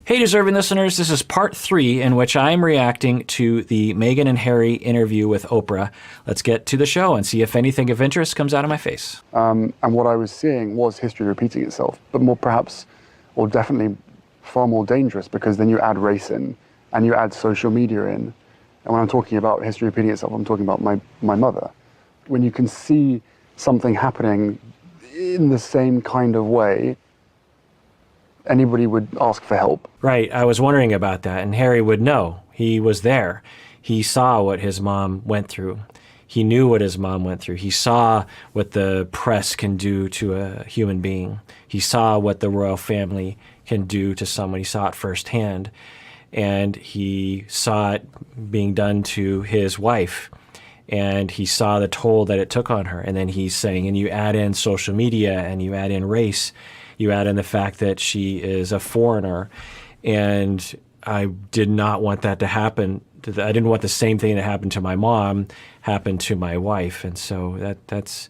Hey, deserving listeners, this is part 3 in which I'm reacting to the Meghan and Harry interview with Oprah. Let's get to the show and see if anything of interest comes out of my face. And what I was seeing was history repeating itself, but more perhaps, or definitely far more dangerous, because then you add race in and you add social media in. And when I'm talking about history repeating itself, I'm talking about my mother. When you can see something happening in the same kind of way, anybody would ask for help. Right, I was wondering about that, and Harry would know. He was there. He saw what his mom went through. He knew what his mom went through. He saw what the press can do to a human being. He saw what the royal family can do to someone. He saw it firsthand, and he saw it being done to his wife, and he saw the toll that it took on her. And then he's saying, and you add in social media, and you add in race, you add in the fact that she is a foreigner, and I did not want that to happen. I didn't want the same thing that happened to my mom happen to my wife, and so that's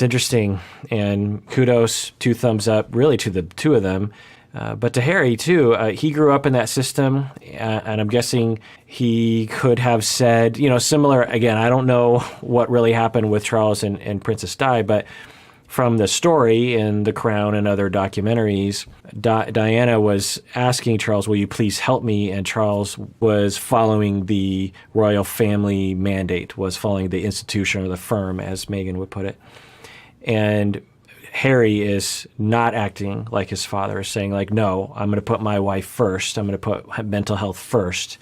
interesting. And kudos, 2 thumbs up, really, to the two of them. But to Harry, too, he grew up in that system, and I'm guessing he could have said, similar, again, I don't know what really happened with Charles and Princess Di, but from the story in The Crown and other documentaries, Diana was asking Charles, will you please help me? And Charles was following the royal family mandate, was following the institution or the firm, as Meghan would put it. And Harry is not acting like his father, saying like, no, I'm going to put my wife first. I'm going to put mental health first.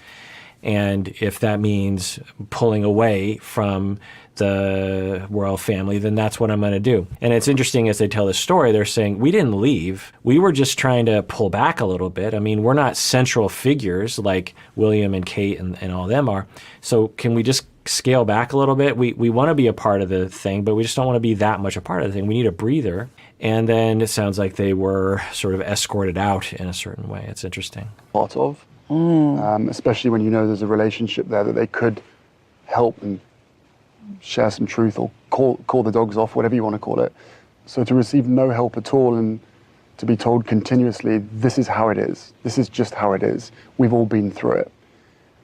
And if that means pulling away from the royal family, then that's what I'm going to do. And it's interesting as they tell the story, they're saying, we didn't leave. We were just trying to pull back a little bit. I mean, we're not central figures like William and Kate and all them are. So can we just scale back a little bit? We want to be a part of the thing, but we just don't want to be that much a part of the thing. We need a breather. And then it sounds like they were sort of escorted out in a certain way. It's interesting. Part of, especially when you know there's a relationship there that they could help and share some truth or call the dogs off, whatever you want to call it. So to receive no help at all and to be told continuously, this is how it is. This is just how it is. We've all been through it.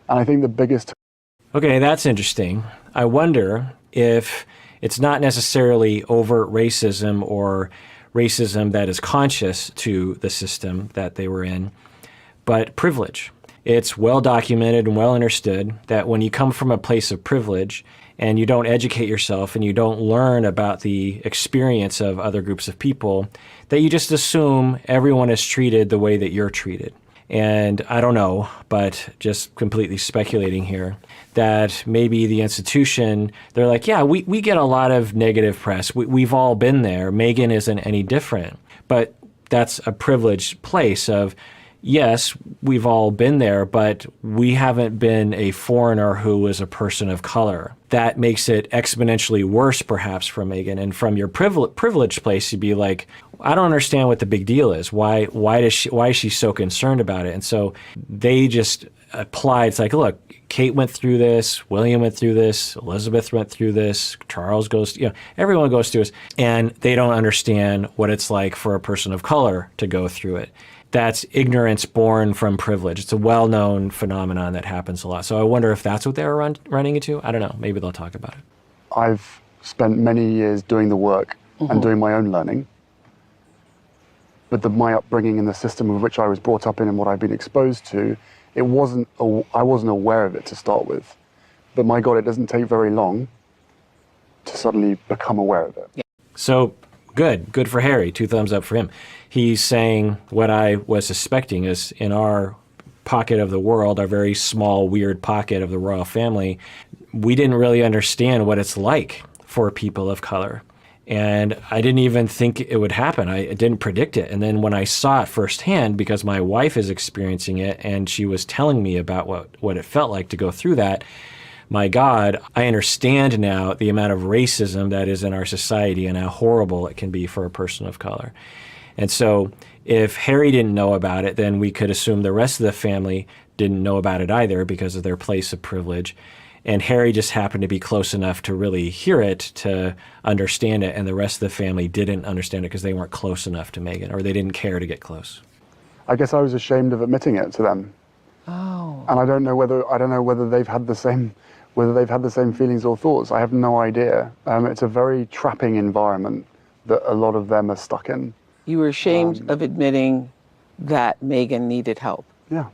And I think the biggest... Okay, that's interesting. I wonder if it's not necessarily overt racism or racism that is conscious to the system that they were in, but privilege. It's well documented and well understood that when you come from a place of privilege and you don't educate yourself and you don't learn about the experience of other groups of people, that you just assume everyone is treated the way that you're treated. And I don't know, but just completely speculating here, that maybe the institution, they're like, yeah, we get a lot of negative press. We've all been there. Meghan isn't any different. But that's a privileged place of, yes, we've all been there, but we haven't been a foreigner who is a person of color. That makes it exponentially worse, perhaps, for Meghan. And from your privileged place, you'd be like, I don't understand what the big deal is. Why is she so concerned about it? And so they just applied. It's like, look, Kate went through this, William went through this, Elizabeth went through this, Charles goes, everyone goes through this, and they don't understand what it's like for a person of color to go through it. That's ignorance born from privilege. It's a well-known phenomenon that happens a lot. So I wonder if that's what they were running into. I don't know. Maybe they'll talk about it. I've spent many years doing the work and doing my own learning. But my upbringing and the system of which I was brought up in and what I've been exposed to, I wasn't aware of it to start with. But my God, it doesn't take very long to suddenly become aware of it. So good for Harry. 2 thumbs up for him. He's saying what I was suspecting is in our pocket of the world, our very small, weird pocket of the royal family, we didn't really understand what it's like for people of color. And I didn't even think it would happen. I didn't predict it. And then when I saw it firsthand, because my wife is experiencing it and she was telling me about what it felt like to go through that, my God, I understand now the amount of racism that is in our society and how horrible it can be for a person of color. And so if Harry didn't know about it, then we could assume the rest of the family didn't know about it either because of their place of privilege. And Harry just happened to be close enough to really hear it, to understand it, and the rest of the family didn't understand it because they weren't close enough to Meghan, or they didn't care to get close. I guess I was ashamed of admitting it to them. Oh. And I don't know whether they've had the same feelings or thoughts. I have no idea. It's a very trapping environment that a lot of them are stuck in. You were ashamed of admitting that Meghan needed help. Yeah.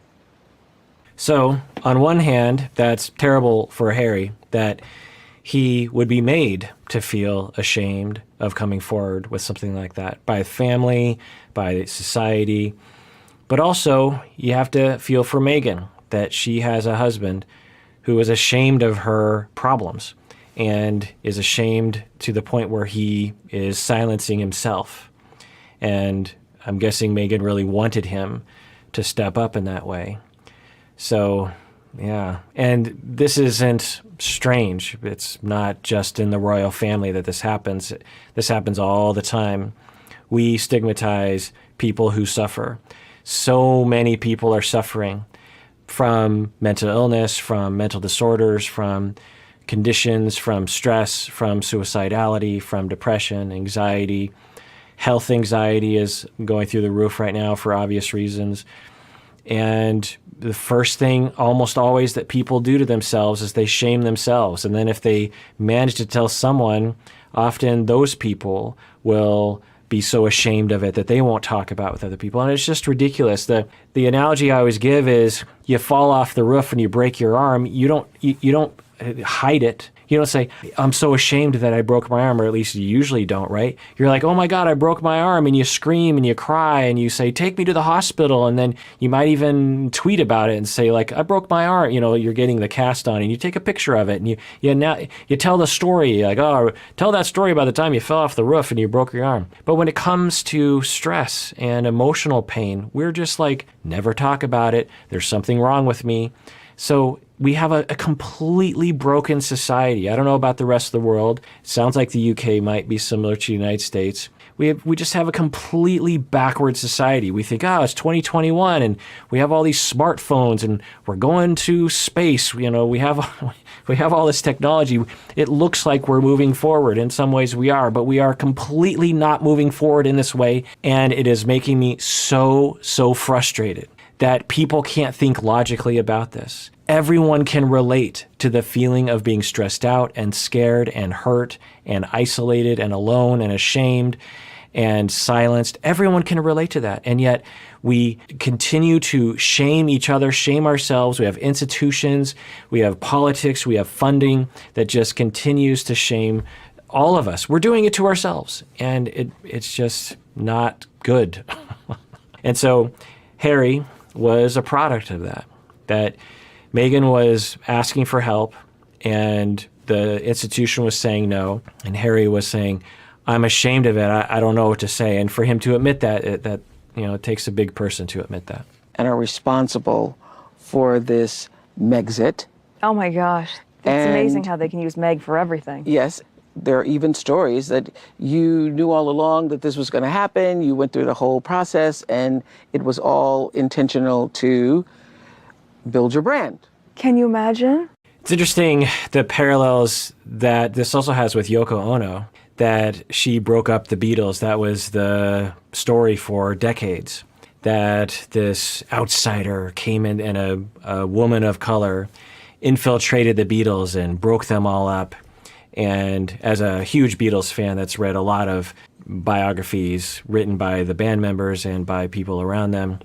So, on one hand, that's terrible for Harry that he would be made to feel ashamed of coming forward with something like that by family, by society. But also, you have to feel for Meghan that she has a husband who is ashamed of her problems and is ashamed to the point where he is silencing himself. And I'm guessing Meghan really wanted him to step up in that way. So, yeah. And this isn't strange. It's not just in the royal family that this happens. This happens all the time. We stigmatize people who suffer. So many people are suffering from mental illness, from mental disorders, from conditions, from stress, from suicidality, from depression, anxiety. Health anxiety is going through the roof right now for obvious reasons. And the first thing almost always that people do to themselves is they shame themselves. And then if they manage to tell someone, often those people will be so ashamed of it that they won't talk about with other people. And it's just ridiculous. The analogy I always give is you fall off the roof and you break your arm. You don't hide it. You don't say, I'm so ashamed that I broke my arm, or at least you usually don't, right? You're like, oh my God, I broke my arm, and you scream and you cry and you say, take me to the hospital. And then you might even tweet about it and say, like, I broke my arm. You know, you're getting the cast on and you take a picture of it and you tell the story, like, oh, tell that story by the time you fell off the roof and you broke your arm. But when it comes to stress and emotional pain, we're just like, never talk about it. There's something wrong with me. So we have a completely broken society. I don't know about the rest of the world. It sounds like the UK might be similar to the United States. We just have a completely backward society. We think, oh, it's 2021 and we have all these smartphones and we're going to space. You know, we have all this technology. It looks like we're moving forward. In some ways we are, but we are completely not moving forward in this way. And it is making me so frustrated that people can't think logically about this. Everyone can relate to the feeling of being stressed out and scared and hurt and isolated and alone and ashamed and silenced. Everyone can relate to that. And yet we continue to shame each other, shame ourselves. We have institutions, we have politics, we have funding that just continues to shame all of us. We're doing it to ourselves. And it's just not good. And so Harry was a product of that Meghan was asking for help and the institution was saying no. And Harry was saying, I'm ashamed of it. I don't know what to say. And for him to admit that, it takes a big person to admit that. And are responsible for this Megxit. Oh my gosh. It's amazing how they can use Meg for everything. Yes. There are even stories that you knew all along that this was going to happen. You went through the whole process and it was all intentional to build your brand. Can you imagine? It's interesting the parallels that this also has with Yoko Ono, that she broke up the Beatles. That was the story for decades, that this outsider came in and a woman of color infiltrated the Beatles and broke them all up. And as a huge Beatles fan that's read a lot of biographies written by the band members and by people around them,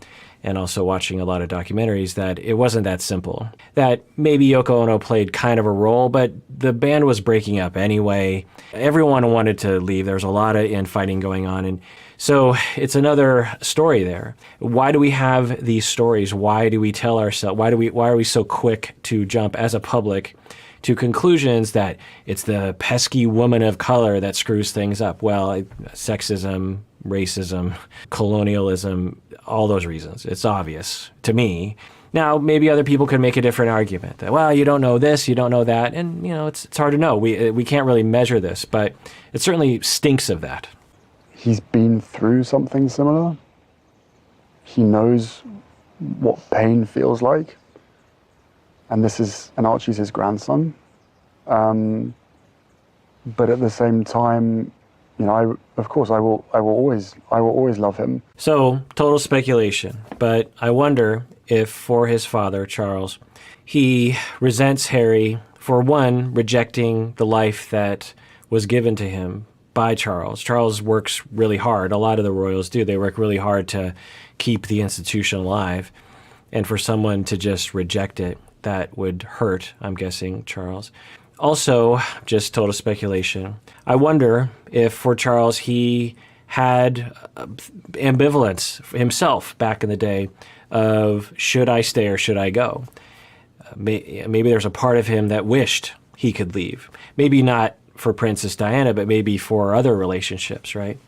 and also watching a lot of documentaries, that it wasn't that simple. That maybe Yoko Ono played kind of a role, but the band was breaking up anyway. Everyone wanted to leave. There was a lot of infighting going on. And so it's another story there. Why do we have these stories? Why do we tell ourselves? Why are we so quick to jump as a public to conclusions that it's the pesky woman of color that screws things up? Well, sexism, racism, colonialism, all those reasons. It's obvious to me. Now, maybe other people could make a different argument that, well, you don't know this, you don't know that. And, it's hard to know. We can't really measure this, but it certainly stinks of that. He's been through something similar. He knows what pain feels like. And Archie's his grandson. But at the same time, you know, of course, I will always love him. So, total speculation, but I wonder if for his father, Charles, he resents Harry for, one, rejecting the life that was given to him by Charles. Charles works really hard. A lot of the royals do. They work really hard to keep the institution alive. And for someone to just reject it, that would hurt, I'm guessing, Charles. Also, just total speculation, I wonder if for Charles he had ambivalence himself back in the day of should I stay or should I go? Maybe there's a part of him that wished he could leave. Maybe not for Princess Diana, but maybe for other relationships, right?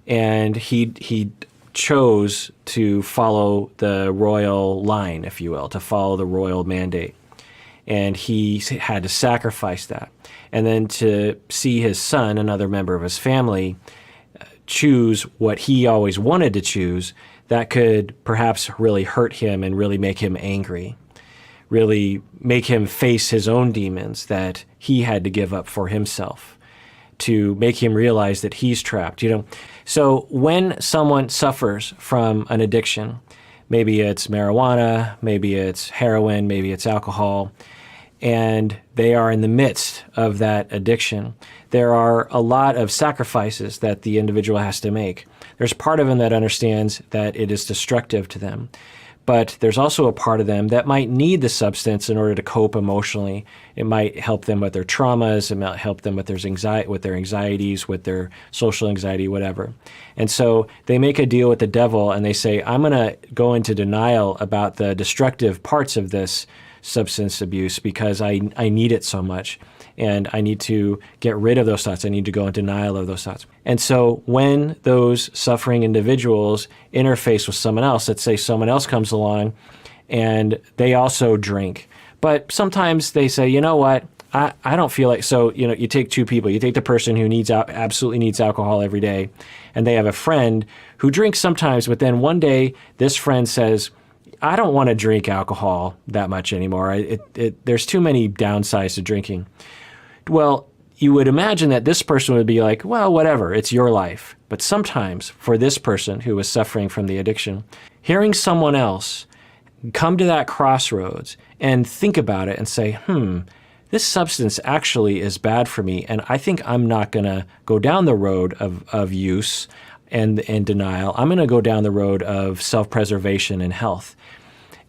And he chose to follow the royal line, if you will, to follow the royal mandate. And he had to sacrifice that. And then to see his son, another member of his family, choose what he always wanted to choose, that could perhaps really hurt him and really make him angry, really make him face his own demons that he had to give up for himself, to make him realize that he's trapped, you know. So when someone suffers from an addiction, maybe it's marijuana, maybe it's heroin, maybe it's alcohol, and they are in the midst of that addiction, there are a lot of sacrifices that the individual has to make. There's part of them that understands that it is destructive to them, but there's also a part of them that might need the substance in order to cope emotionally. It might help them with their traumas, it might help them with their anxieties, with their social anxiety, whatever. And so they make a deal with the devil and they say, I'm going to go into denial about the destructive parts of this substance abuse because I need it so much, and I need to get rid of those thoughts. I need to go in denial of those thoughts. And so when those suffering individuals interface with someone else, let's say someone else comes along and they also drink, but sometimes they say, you know what, I don't feel like, so, you know, you take two people, you take the person who absolutely needs alcohol every day, and they have a friend who drinks sometimes, but then one day this friend says, I don't want to drink alcohol that much anymore. There's too many downsides to drinking. Well, you would imagine that this person would be like, well, whatever, it's your life. But sometimes for this person who is suffering from the addiction, hearing someone else come to that crossroads and think about it and say, this substance actually is bad for me, and I think I'm not going to go down the road of use and denial. I'm going to go down the road of self-preservation and health.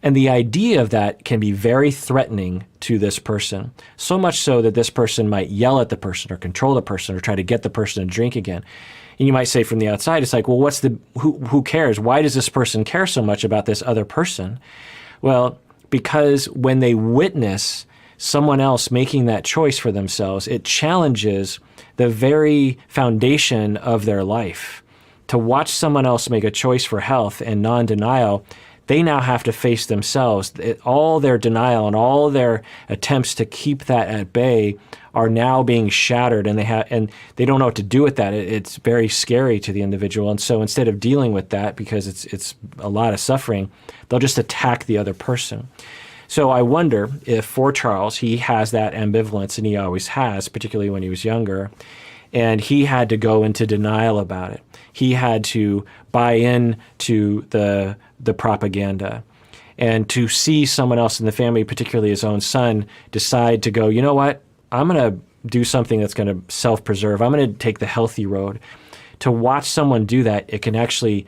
And the idea of that can be very threatening to this person, so much so that this person might yell at the person or control the person or try to get the person to drink again. And you might say from the outside, it's like, well, who cares? Why does this person care so much about this other person? Well, because when they witness someone else making that choice for themselves, it challenges the very foundation of their life. To watch someone else make a choice for health and non-denial, they now have to face themselves. All their denial and all their attempts to keep that at bay are now being shattered, and they don't know what to do with that. It's very scary to the individual. And so instead of dealing with that, because it's a lot of suffering, they'll just attack the other person. So I wonder if for Charles, he has that ambivalence, and he always has, particularly when he was younger, and he had to go into denial about it. He had to buy in to the propaganda, and to see someone else in the family, particularly his own son, decide to go, you know what, I'm going to do something that's going to self-preserve. I'm going to take the healthy road. To watch someone do that, it can actually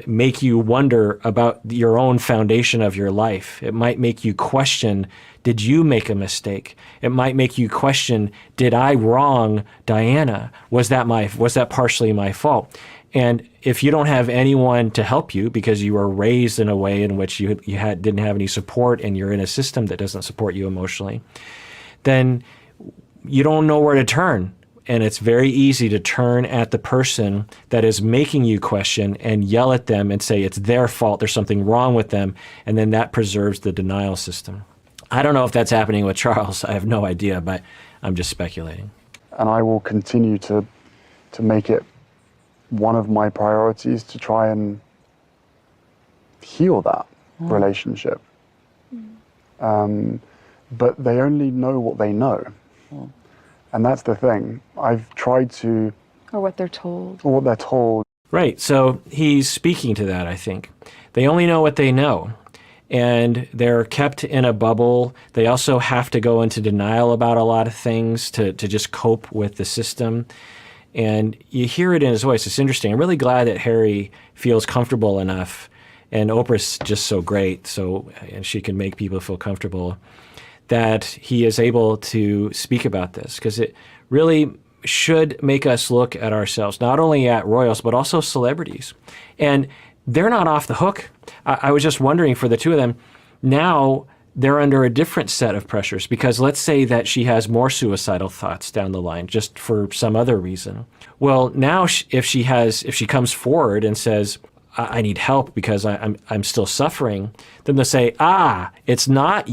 make you wonder about your own foundation of your life. It might make you question, did you make a mistake? It might make you question, did I wrong Diana? Was that partially my fault? And if you don't have anyone to help you because you were raised in a way in which you didn't have any support, and you're in a system that doesn't support you emotionally, then you don't know where to turn. And it's very easy to turn at the person that is making you question and yell at them and say it's their fault, there's something wrong with them, and then that preserves the denial system. I don't know if that's happening with Charles. I have no idea, but I'm just speculating. And I will continue to make it one of my priorities to try and heal that relationship. But they only know what they know. And that's the thing. I've tried to Or what they're told. or what they're told. Right. So he's speaking to that, I think. They only know what they know. And they're kept in a bubble. They also have to go into denial about a lot of things to just cope with the system. And you hear it in his voice. It's interesting. I'm really glad that Harry feels comfortable enough. And Oprah's just so great, and she can make people feel comfortable, that he is able to speak about this, because it really should make us look at ourselves, not only at royals, but also celebrities. And they're not off the hook. I was just wondering for the two of them, now they're under a different set of pressures, because let's say that she has more suicidal thoughts down the line, just for some other reason. Well, now if she comes forward and says, I need help because I'm still suffering, then they'll say, it's not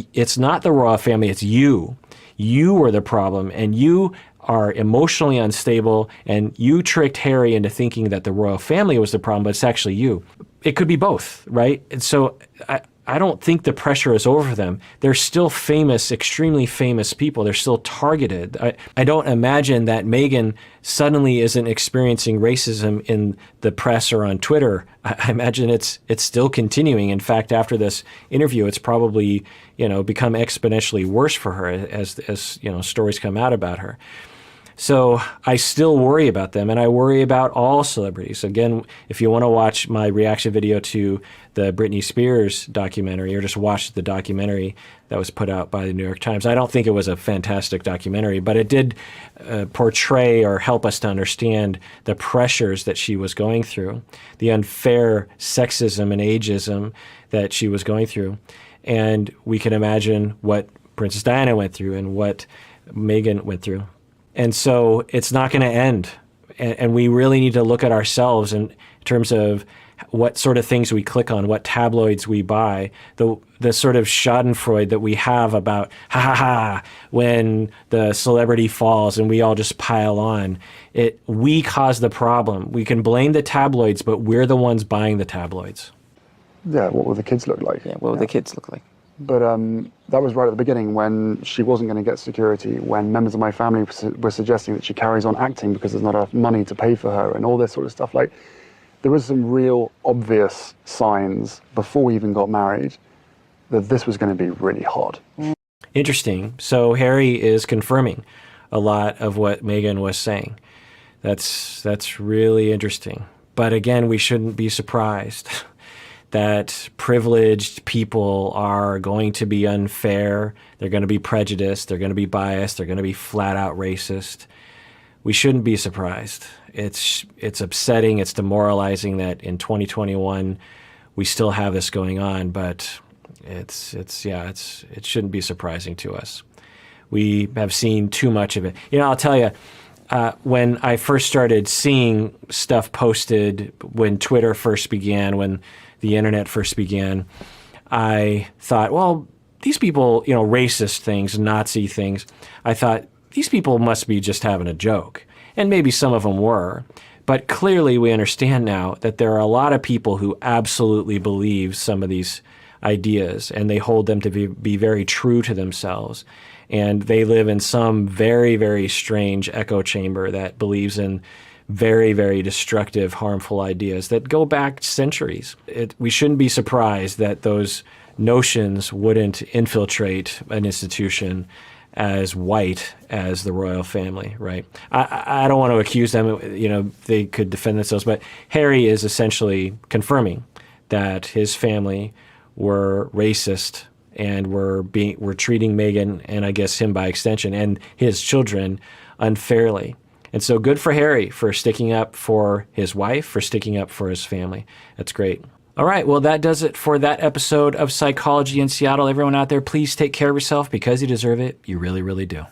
the royal family, it's you. You were the problem, and you are emotionally unstable, and you tricked Harry into thinking that the royal family was the problem, but it's actually you. It could be both, right? And so I don't think the pressure is over them. They're still famous, extremely famous people. They're still targeted. I don't imagine that Meghan suddenly isn't experiencing racism in the press or on Twitter. I imagine it's still continuing. In fact, after this interview, it's probably become exponentially worse for her as stories come out about her. So I still worry about them, and I worry about all celebrities. Again, if you want to watch my reaction video to the Britney Spears documentary, or just watch the documentary that was put out by the New York Times, I don't think it was a fantastic documentary, but it did portray or help us to understand the pressures that she was going through, the unfair sexism and ageism that she was going through. And we can imagine what Princess Diana went through and what Meghan went through. And so it's not going to end. And we really need to look at ourselves in terms of what sort of things we click on, what tabloids we buy, the sort of schadenfreude that we have about, when the celebrity falls and we all just pile on. We cause the problem. We can blame the tabloids, but we're the ones buying the tabloids. Yeah, what will the kids look like? Yeah, what would the kids look like? But that was right at the beginning, when she wasn't going to get security, when members of my family were suggesting that she carries on acting because there's not enough money to pay for her and all this sort of stuff. Like, there was some real obvious signs before we even got married that this was going to be really hard. Interesting. So Harry is confirming a lot of what Meghan was saying. That's really interesting. But again, we shouldn't be surprised that privileged people are going to be unfair, they're going to be prejudiced, they're going to be biased, they're going to be flat out racist. We shouldn't be surprised. It's upsetting, it's demoralizing that in 2021 we still have this going on, but it shouldn't be surprising to us. We have seen too much of it. I'll tell you, when I first started seeing stuff posted, when Twitter first began, when the internet first began, I thought, well, these people, racist things, Nazi things, I thought, these people must be just having a joke. And maybe some of them were. But clearly we understand now that there are a lot of people who absolutely believe some of these ideas, and they hold them to be very true to themselves. And they live in some very, very strange echo chamber that believes in very, very destructive, harmful ideas that go back centuries. We shouldn't be surprised that those notions wouldn't infiltrate an institution as white as the royal family, right? I don't want to accuse them, they could defend themselves, but Harry is essentially confirming that his family were racist and were treating Meghan, and I guess him by extension, and his children unfairly. And so good for Harry for sticking up for his wife, for sticking up for his family. That's great. All right, well, that does it for that episode of Psychology in Seattle. Everyone out there, please take care of yourself because you deserve it. You really, really do.